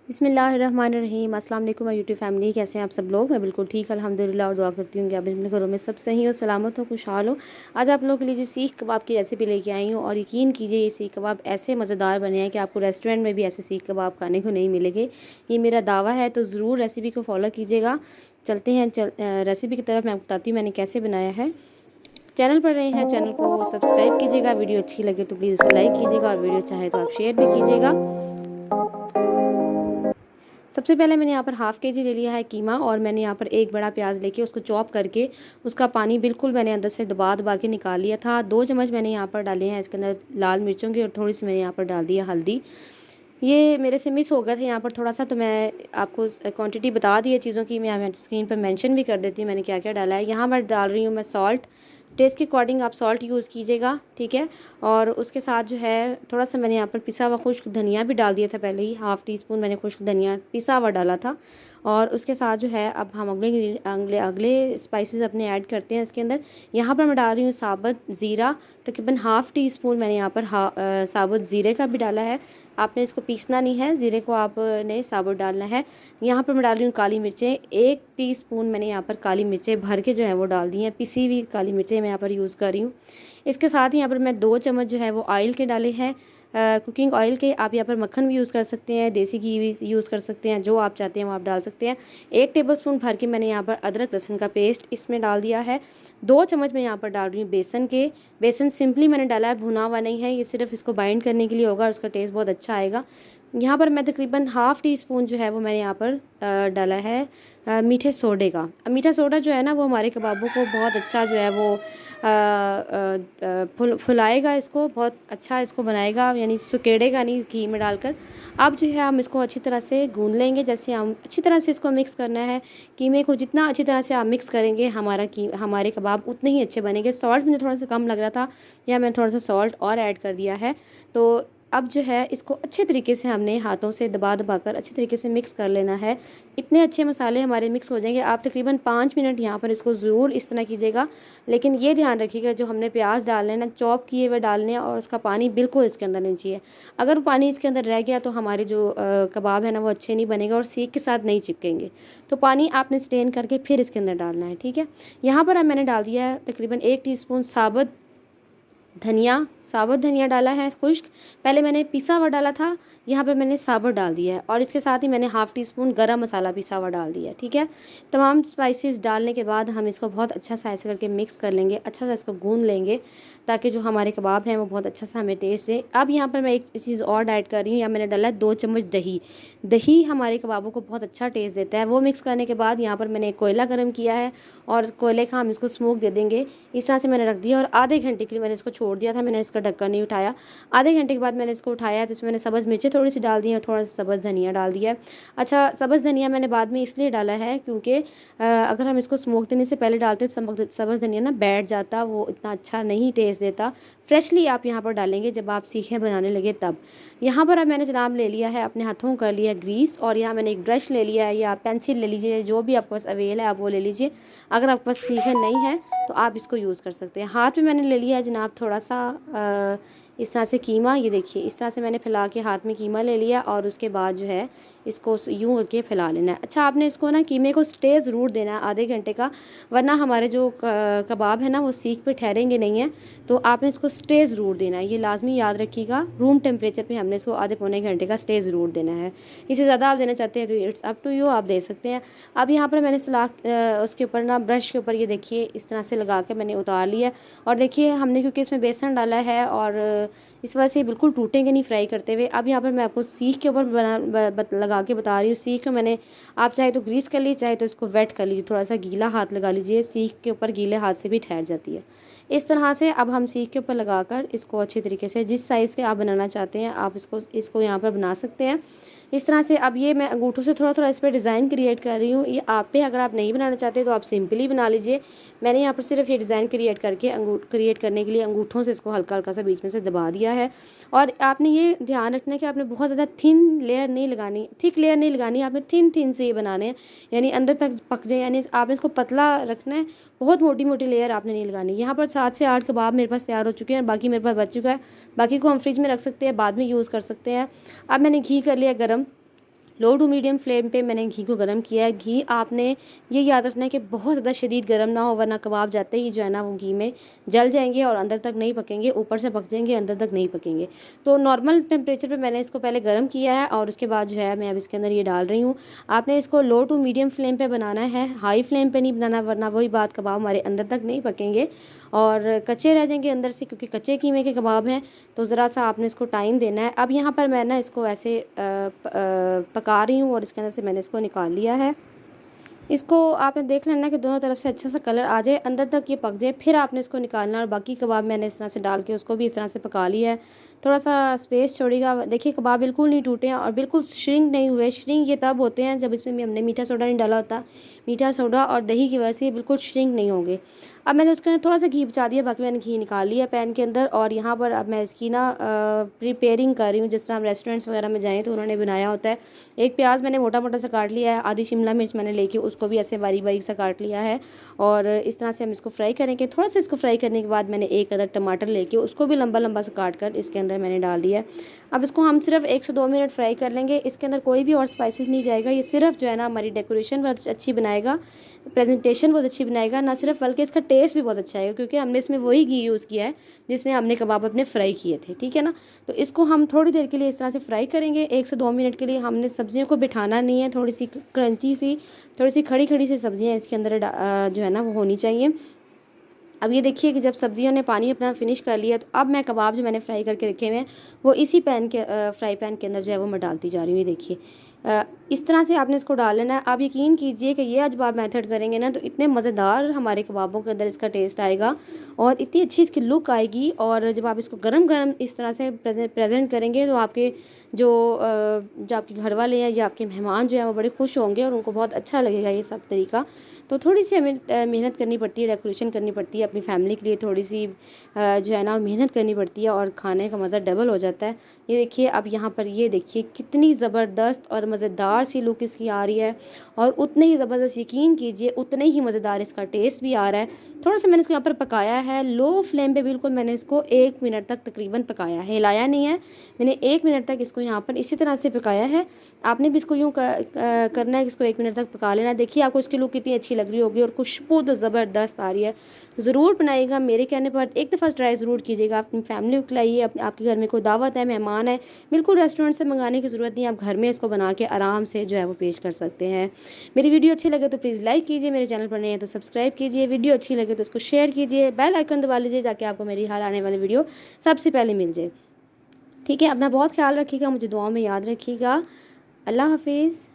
बिस्मिल्लाहिर्रहमानिर्रहीम। अस्सलाम वालेकुम यूट्यूब फैमिली, कैसे हैं आप सब लोग। मैं बिल्कुल ठीक अल्हम्दुलिल्लाह और दुआ करती हूँ कि आप अपने घरों में सब सही हो, सलामत हो, खुशहाल हो। आज आप लोगों के लिए सीख कबाब की रेसिपी लेके आई हूँ और यकीन कीजिए ये सीख कबाब ऐसे मज़ेदार बने हैं कि आपको रेस्टोरेंट में भी ऐसे सीख कबाब खाने को नहीं मिलेंगे। ये मेरा दावा है, तो ज़रूर रेसिपी को फॉलो कीजिएगा। चलते हैं रेसिपी की तरफ। मैं बताती हूँ मैंने कैसे बनाया है। चैनल पर रहे हैं, चैनल को सब्सक्राइब कीजिएगा। वीडियो अच्छी लगे तो प्लीज़ उसे लाइक कीजिएगा और वीडियो चाहे तो आप शेयर भी कीजिएगा। सबसे पहले मैंने यहाँ पर हाफ़ के जी ले लिया है कीमा और मैंने यहाँ पर एक बड़ा प्याज लेके उसको चॉप करके उसका पानी बिल्कुल मैंने अंदर से दबा दबा के निकाल लिया था। 2 चम्मच मैंने यहाँ पर डाले हैं इसके अंदर लाल मिर्चों की और थोड़ी सी मैंने यहाँ पर डाल दिया हल्दी। ये मेरे से मिस हो गया था यहाँ पर थोड़ा सा, तो मैं आपको क्वांटिटी बता दी है चीज़ों की। मैं स्क्रीन पर मेंशन भी कर देती हूँ मैंने क्या क्या डाला है। यहाँ पर डाल रही हूँ मैं सॉल्ट। टेस्ट के अकॉर्डिंग आप सॉल्ट यूज़ कीजिएगा, ठीक है। और उसके साथ जो है थोड़ा सा मैंने यहाँ पर पिसा हुआ खुश्क धनिया भी डाल दिया था पहले ही। हाफ़ टी स्पून मैंने खुश्क धनिया पिसा हुआ डाला था। और उसके साथ जो है अब हम अगले अगले स्पाइसेस अपने ऐड करते हैं इसके अंदर। यहाँ पर मैं डाल रही हूँ साबुत ज़ीरा, तकरीबन हाफ़ टी स्पून मैंने यहाँ पर साबुत ज़ीरे का भी डाला है। आपने इसको पीसना नहीं है, ज़ीरे को आपने साबुत डालना है। यहाँ पर मैं डाल रही हूँ काली मिर्चें। 1 टीस्पून मैंने यहाँ पर काली मिर्चें भर के जो है वो डाल दी हैं। पिसी हुई काली मिर्चें मैं यहाँ पर यूज़ कर रही हूँ। इसके साथ ही यहाँ पर मैं 2 चम्मच जो है वो ऑयल के डाले हैं, कुकिंग ऑयल के। आप यहाँ पर मक्खन भी यूज़ कर सकते हैं, देसी घी भी यूज़ कर सकते हैं, जो आप चाहते हैं वो आप डाल सकते हैं। 1 टेबलस्पून भर के मैंने यहाँ पर अदरक लहसुन का पेस्ट इसमें डाल दिया है। 2 चम्मच मैं यहाँ पर डाल रही हूँ बेसन के। बेसन सिंपली मैंने डाला है, भुना हुआ नहीं है, ये सिर्फ इसको बाइंड करने के लिए होगा और उसका टेस्ट बहुत अच्छा आएगा। यहाँ पर मैं तकरीबन हाफ़ टी स्पून जो है वो मैंने यहाँ पर डाला है मीठे सोडे का। मीठा सोडा जो है ना वो हमारे कबाबों को बहुत अच्छा जो है वो फुलाएगा, इसको बहुत अच्छा इसको बनाएगा, यानी सुकेड़ेगा नहीं घी में डालकर। अब जो है हम इसको अच्छी तरह से गूंद लेंगे। जैसे हम अच्छी तरह से इसको मिक्स करना है, कीमे को जितना अच्छी तरह से आप मिक्स करेंगे हमारे कबाब उतने ही अच्छे बनेंगे। सॉल्ट मुझे थोड़ा सा कम लग रहा था, या मैंने थोड़ा सा सॉल्ट और ऐड कर दिया है। तो अब जो है इसको अच्छे तरीके से हमने हाथों से दबा दबा कर अच्छे तरीके से मिक्स कर लेना है। इतने अच्छे मसाले हमारे मिक्स हो जाएंगे। आप तकरीबन 5 मिनट यहाँ पर इसको ज़रूर इस तरह कीजिएगा। लेकिन ये ध्यान रखिएगा जो हमने प्याज डालने हैं ना, चॉप किए हुए डालने हैं, और उसका पानी बिल्कुल इसके अंदर नहीं चाहिए। अगर पानी इसके अंदर रह गया तो हमारे जो कबाब है ना वो अच्छे नहीं बनेगा और सीख के साथ नहीं चिपकेंगे। तो पानी आपने स्ट्रेन करके फिर इसके अंदर डालना है, ठीक है। यहाँ पर अब मैंने डाल दिया है तकरीबन 1 टीस्पून साबुत धनिया डाला है खुश्क। पहले मैंने पिसा हुआ डाला था, यहाँ पे मैंने साबुत डाल दिया है। और इसके साथ ही मैंने हाफ़ टी स्पून गरम मसाला पिसा हुआ डाल दिया है, ठीक है। तमाम स्पाइसेस डालने के बाद हम इसको बहुत अच्छा सा ऐसे करके मिक्स कर लेंगे, अच्छा सा इसको गूंद लेंगे, ताकि जो हमारे कबाब हैं वो बहुत अच्छा सा हमें टेस्ट है। अब यहाँ पर मैं एक चीज़ और ऐड कर रही हूँ, यहाँ मैंने डाला है 2 चम्मच दही। दही हमारे कबाबों को बहुत अच्छा टेस्ट देता है। वो मिक्स करने के बाद यहाँ पर मैंने एक कोयला गर्म किया है और कोयले का हम इसको स्मोक दे देंगे। इस तरह से मैंने रख दिया और आधे घंटे के लिए मैंने इसको छोड़ दिया था। मैंने इसका ढक्कन नहीं उठाया। आधे घंटे के बाद मैंने इसको उठाया तो इसमें मैंने सब्ज़ मिर्चें थोड़ी सी डाल दी और थोड़ा सा सब्ज़ धनिया डाल दिया है। अच्छा, सब्ज़ धनिया मैंने बाद में इसलिए डाला है क्योंकि अगर हम इसको स्मोक देने से पहले डालते तो सब्ज़ धनिया ना बैठ जाता, वो इतना अच्छा नहीं टेस्ट देता। फ्रेशली आप यहाँ पर डालेंगे जब आप सीखें बनाने लगे तब। यहाँ पर अब मैंने जनाब ले लिया है, अपने हाथों कर लिया ग्रीस, और यहाँ मैंने एक ब्रश ले लिया है या पेंसिल ले लीजिए, जो भी आपके पास अवेल है आप वो ले लीजिए। अगर आपके पास सीखन नहीं है तो आप इसको यूज़ कर सकते हैं। हाथ में मैंने ले लिया है जनाब थोड़ा सा इस तरह से कीमा। ये देखिए इस तरह से मैंने फैला के हाथ में कीमा ले लिया और उसके बाद जो है इसको यूँ करके फैला लेना है। अच्छा, आपने इसको ना कीमे को स्टे ज़रूर देना है आधे घंटे का, वरना हमारे जो कबाब है ना वो सीख पे ठहरेंगे नहीं हैं। तो आपने इसको स्टे ज़रूर देना है, ये लाजमी याद रखिएगा। रूम टेम्परेचर पे हमने इसको आधे पौने घंटे का स्टे ज़रूर देना है। इससे ज़्यादा आप देना चाहते हैं तो इट्स अप टू यू, आप दे सकते हैं। अब यहाँ पर मैंने उसके ऊपर ना ब्रश के ऊपर ये देखिए इस तरह से लगा के मैंने उतार लिया। और देखिए हमने क्योंकि इसमें बेसन डाला है और इस वजह से बिल्कुल टूटेंगे नहीं फ्राई करते हुए। अब यहाँ पर मैं आपको सीख के ऊपर लगा के बता रही हूँ। सीख को मैंने, आप चाहे तो ग्रीस कर लीजिए, चाहे तो इसको वेट कर लीजिए, थोड़ा सा गीला हाथ लगा लीजिए। सीख के ऊपर गीले हाथ से भी ठहर जाती है। इस तरह से अब हम सीख के ऊपर लगाकर इसको अच्छी तरीके से जिस साइज़ के आप बनाना चाहते हैं आप इसको यहाँ पर बना सकते हैं इस तरह से। अब ये मैं अंगूठों से थोड़ा थोड़ा इस पर डिज़ाइन क्रिएट कर रही हूँ। ये आप पे, अगर आप नहीं बनाना चाहते तो आप सिंपली बना लीजिए। मैंने यहाँ पर सिर्फ ये डिज़ाइन क्रिएट करने के लिए अंगूठों से इसको हल्का हल्का सा बीच में से दबा दिया है। और आपने ये ध्यान रखना है कि आपने बहुत ज़्यादा थिन लेयर नहीं लगानी, थिक लेयर नहीं लगानी, आपने थिन से ये बनाने हैं, यानी अंदर तक पक जाए। यानी आपने इसको पतला रखना है, बहुत मोटी मोटी लेयर आपने नहीं लगानी। यहाँ पर 7 से 8 कबाब मेरे पास तैयार हो चुके हैं, बाकी मेरे पास बच चुका है। बाकी को हम फ्रिज में रख सकते हैं, बाद में यूज़ कर सकते हैं। अब मैंने घी कर लिया गरम। लो टू मीडियम फ्लेम पे मैंने घी को गर्म किया है। घी आपने ये याद रखना है कि बहुत ज़्यादा शदीद गर्म ना हो, वरना कबाब जाते ही जो है ना वो घी में जल जाएंगे और अंदर तक नहीं पकेंगे, ऊपर से पक जाएंगे, अंदर तक नहीं पकेंगे। तो नॉर्मल टेम्परेचर पे मैंने इसको पहले गर्म किया है और उसके बाद जो है मैं अब इसके अंदर ये डाल रही हूँ। आपने इसको लो टू मीडियम फ्लेम पे बनाना है, हाई फ्लेम पे नहीं बनाना, वरना वही बात कबाब हमारे अंदर तक नहीं पकेंगे और कच्चे रह जाएंगे अंदर से, क्योंकि कच्चे कीमे के कबाब हैं। तो ज़रा सा आपने इसको टाइम देना है। अब यहाँ पर मैं ना इसको ऐसे पका रही हूँ और इसके अंदर से मैंने इसको निकाल लिया है। इसको आपने देख लेना कि दोनों तरफ से अच्छा सा कलर आ जाए, अंदर तक ये पक जाए, फिर आपने इसको निकालना। और बाकी कबाब मैंने इस तरह से डाल के उसको भी इस तरह से पका लिया है। थोड़ा सा स्पेस छोड़ेगा। देखिए कबाब बिल्कुल नहीं टूटे हैं और बिल्कुल श्रिंक नहीं हुए। श्रिंक ये तब होते हैं जब इसमें हमने मीठा सोडा नहीं डाला होता। मीठा सोडा और दही की वजह से ये बिल्कुल श्रिंक नहीं होंगे। अब मैंने उसके अंदर थोड़ा सा घी बचा दिया, बाकी मैंने घी निकाल लिया पैन के अंदर। और यहाँ पर अब मैं इसकी ना प्रिपेयरिंग कर रही हूँ, जिस तरह हम रेस्टोरेंट्स वगैरह में जाएँ तो उन्होंने बनाया होता है। एक प्याज मैंने मोटा मोटा सा काट लिया है, आधी शिमला मिर्च मैंने लेके उसको भी ऐसे बारीक बारीक सा काट लिया है और इस तरह से हम इसको फ्राई करेंगे। थोड़ा सा इसको फ्राई करने के बाद मैंने एक अदर टमाटर लेके उसको भी लंबा लंबा सा काट कर इसके अंदर मैंने डाल दिया है। अब इसको हम सिर्फ 1 से 2 मिनट फ्राई कर लेंगे। इसके अंदर कोई भी और स्पाइसेस नहीं जाएगा। ये सिर्फ जो है ना हमारी डेकोरेशन बहुत अच्छी बनाएगा, प्रेजेंटेशन बहुत अच्छी बनाएगा, ना सिर्फ बल्कि इसका टेस्ट भी बहुत अच्छा आएगा, क्योंकि हमने इसमें वही घी यूज़ किया है जिसमें हमने कबाब अपने फ्राई किए थे। ठीक है ना। तो इसको हम थोड़ी देर के लिए इस तरह से फ्राई करेंगे, 1 से 2 मिनट के लिए। हमने सब्जियों को बिठाना नहीं है, थोड़ी सी क्रंची सी, थोड़ी सी खड़ी खड़ी सी सब्जियाँ इसके अंदर जो है ना वो होनी चाहिए। अब ये देखिए कि जब सब्जियों ने पानी अपना फिनिश कर लिया, तो अब मैं कबाब जो मैंने फ्राई करके रखे हुए हैं वो इसी पैन के फ्राई पैन के अंदर जो है वो मैं डालती जा रही हूँ। ये देखिए इस तरह से आपने इसको डाल लेना है। आप यकीन कीजिए कि ये जब आप मेथड करेंगे ना तो इतने मज़ेदार हमारे कबाबों के अंदर इसका टेस्ट आएगा और इतनी अच्छी इसकी लुक आएगी। और जब आप इसको गरम गरम इस तरह से प्रेजेंट करेंगे तो आपके जो आपके घर वाले हैं या आपके मेहमान जो है वो बड़े खुश होंगे और उनको बहुत अच्छा लगेगा ये सब तरीका। तो थोड़ी सी हमें मेहनत करनी पड़ती है, डेकोरेशन करनी पड़ती है अपनी फैमिली के लिए, थोड़ी सी जो है ना मेहनत करनी पड़ती है और खाने का मज़ा डबल हो जाता है। ये देखिए अब यहाँ पर ये देखिए कितनी ज़बरदस्त और मज़ेदार सी लुक इसकी आ रही है और उतने ही ज़बरदस्त, यकीन कीजिए उतने ही मज़ेदार इसका टेस्ट भी आ रहा है। थोड़ा सा मैंने इसको यहाँ पर पकाया है लो फ्लेम पे, बिल्कुल मैंने इसको 1 मिनट तक तकरीबन पकाया है, हिलाया नहीं है मैंने। 1 मिनट तक इसको यहाँ पर इसी तरह से पकाया है। आपने भी इसको यूँ करना है कि इसको 1 मिनट तक पका लेना। देखिए आपको इसकी लुक कितनी अच्छी लग रही होगी और खुशबू तो ज़बरदस्त आ रही है। ज़रूर बनाइएगा, मेरे कहने पर एक दफ़ा ट्राई ज़रूर कीजिएगा। अपनी फैमिली को खिलाइए, आपके घर में कोई दावत है, मेहमान है, बिल्कुल रेस्टोरेंट से मंगाने की ज़रूरत नहीं, आप घर में इसको बना के आराम से जो है वो पेश कर सकते हैं। मेरी वीडियो अच्छी लगे तो प्लीज़ लाइक कीजिए, मेरे चैनल पर नए हैं तो सब्सक्राइब कीजिए, वीडियो अच्छी लगे तो उसको शेयर कीजिए, बेल आइकन दबा लीजिए ताकि आपको मेरी हर आने वाली वीडियो सबसे पहले मिल जाए। ठीक है, अपना बहुत ख्याल रखिएगा, मुझे दुआओं में याद रखिएगा। अल्लाह हाफिज़।